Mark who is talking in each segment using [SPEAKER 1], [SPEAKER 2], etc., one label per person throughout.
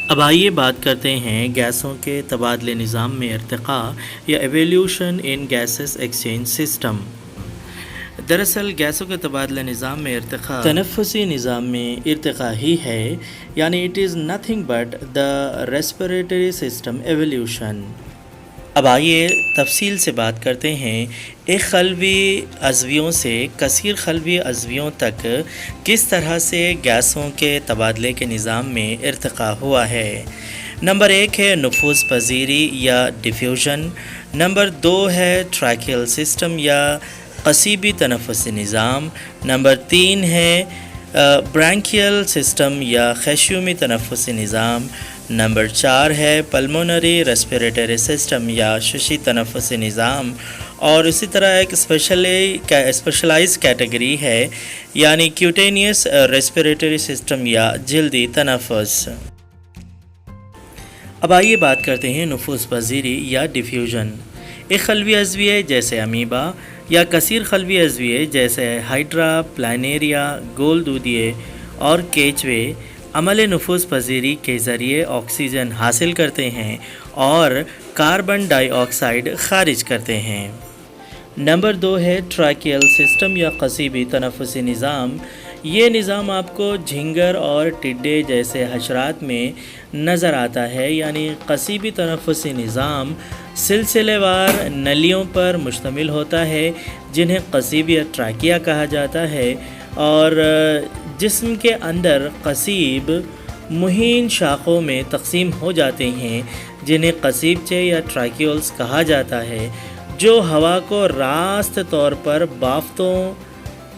[SPEAKER 1] اب آئیے بات کرتے ہیں گیسوں کے تبادلے نظام میں ارتقاء یا ایولیوشن ان گیسز ایکسچینج سسٹم۔ دراصل گیسوں کے تبادلہ نظام میں ارتقاء تنفسی نظام میں ارتقاء ہی ہے، یعنی it is nothing but the respiratory system evolution. اب آئیے تفصیل سے بات کرتے ہیں ایک خلوی عضویوں سے کثیر خلوی عضویوں تک کس طرح سے گیسوں کے تبادلے کے نظام میں ارتقاء ہوا ہے۔ نمبر 1 ہے نفوذ پذیری یا ڈیفیوژن، نمبر 2 ہے ٹریکیل سسٹم یا قصیبی تنفسی نظام، نمبر 3 ہے برانکیل سسٹم یا خیشیومی تنفسی نظام، نمبر 4 ہے پلمونری ریسپیریٹری سسٹم یا ششی تنفسی نظام، اور اسی طرح ایک اسپیشلائز کیٹیگری ہے یعنی کیوٹینیس ریسپیریٹری سسٹم یا جلدی تنفس۔ اب آئیے بات کرتے ہیں نفوذ پذیری یا ڈیفیوژن۔ ایک خلوی عضویہ جیسے امیبا یا کثیر خلوی عضویہ جیسے ہائیڈرا، پلانیریا، گول دودیے اور کیچوے عمل نفوذ پذیری کے ذریعے آکسیجن حاصل کرتے ہیں اور کاربن ڈائی آکسائیڈ خارج کرتے ہیں۔ نمبر 2 ہے ٹریکیل سسٹم یا قصیبی تنفسی نظام۔ یہ نظام آپ کو جھینگر اور ٹڈے جیسے حشرات میں نظر آتا ہے، یعنی قصیبی تنفسی نظام سلسلے وار نلیوں پر مشتمل ہوتا ہے جنہیں قصیب یا ٹراکیا کہا جاتا ہے، اور جسم کے اندر قصیب مہین شاخوں میں تقسیم ہو جاتے ہیں جنہیں قصیبچے یا ٹراکیولز کہا جاتا ہے، جو ہوا کو راست طور پر بافتوں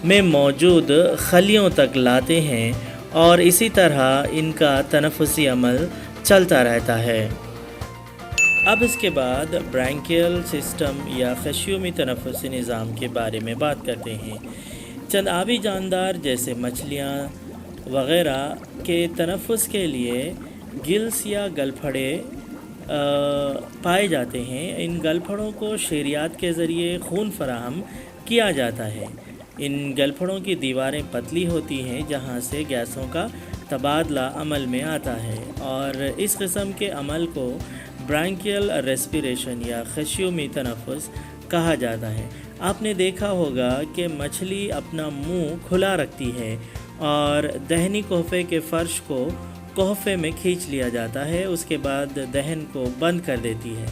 [SPEAKER 1] میں موجود خلیوں تک لاتے ہیں اور اسی طرح ان کا تنفسی عمل چلتا رہتا ہے۔ اب اس کے بعد برانکیل سسٹم یا خیشیومی تنفسی نظام کے بارے میں بات کرتے ہیں۔ چند آبی جاندار جیسے مچھلیاں وغیرہ کے تنفس کے لیے گلز یا گلپھڑے پائے جاتے ہیں۔ ان گلپھڑوں کو شیریات کے ذریعے خون فراہم کیا جاتا ہے۔ ان گلپھڑوں کی دیواریں پتلی ہوتی ہیں جہاں سے گیسوں کا تبادلہ عمل میں آتا ہے، اور اس قسم کے عمل کو برانکیل ریسپیریشن یا خیشیومی تنفس کہا جاتا ہے۔ آپ نے دیکھا ہوگا کہ مچھلی اپنا منہ کھلا رکھتی ہے اور دہنی کوہفے کے فرش کو کوہفے میں کھینچ لیا جاتا ہے، اس کے بعد دہن کو بند کر دیتی ہے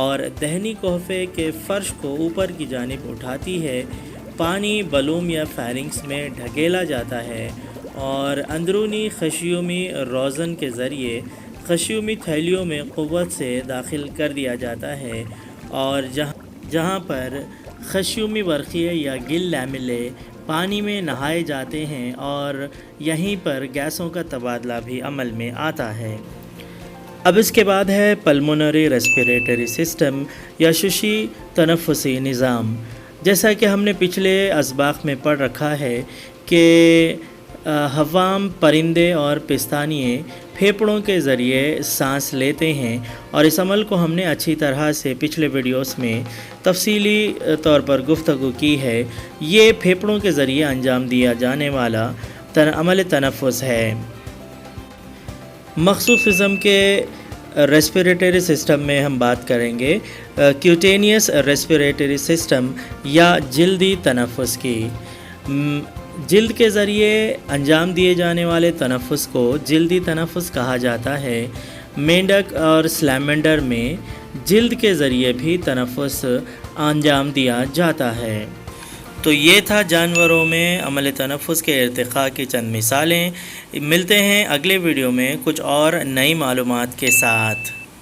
[SPEAKER 1] اور دہنی کوہفے کے فرش کو اوپر کی جانب اٹھاتی ہے۔ پانی بلوم یا فیرنگس میں ڈھکیلا جاتا ہے اور اندرونی خیشیومی روزن کے ذریعے خیشیومی تھیلیوں میں قوت سے داخل کر دیا جاتا ہے، اور جہاں پر خیشیومی ورقیے یا گل لیملے پانی میں نہائے جاتے ہیں، اور یہیں پر گیسوں کا تبادلہ بھی عمل میں آتا ہے۔ اب اس کے بعد ہے پلمونری ریسپیریٹری سسٹم یا ششی تنفسی نظام۔ جیسا کہ ہم نے پچھلے اسباق میں پڑھ رکھا ہے کہ حوام پرندے اور پستانیے پھیپھڑوں کے ذریعے سانس لیتے ہیں، اور اس عمل کو ہم نے اچھی طرح سے پچھلے ویڈیوز میں تفصیلی طور پر گفتگو کی ہے۔ یہ پھیپھڑوں کے ذریعے انجام دیا جانے والا عمل تنفس ہے۔ مخصوص قسم کے ریسپیریٹری سسٹم میں ہم بات کریں گے کیوٹینیس ریسپیریٹری سسٹم یا جلدی تنفس کی۔ جلد کے ذریعے انجام دیے جانے والے تنفس کو جلدی تنفس کہا جاتا ہے۔ مینڈک اور سلیمنڈر میں جلد کے ذریعے بھی تنفس انجام دیا جاتا ہے۔ تو یہ تھا جانوروں میں عمل تنفس کے ارتقاء کی چند مثالیں۔ ملتے ہیں اگلے ویڈیو میں کچھ اور نئی معلومات کے ساتھ۔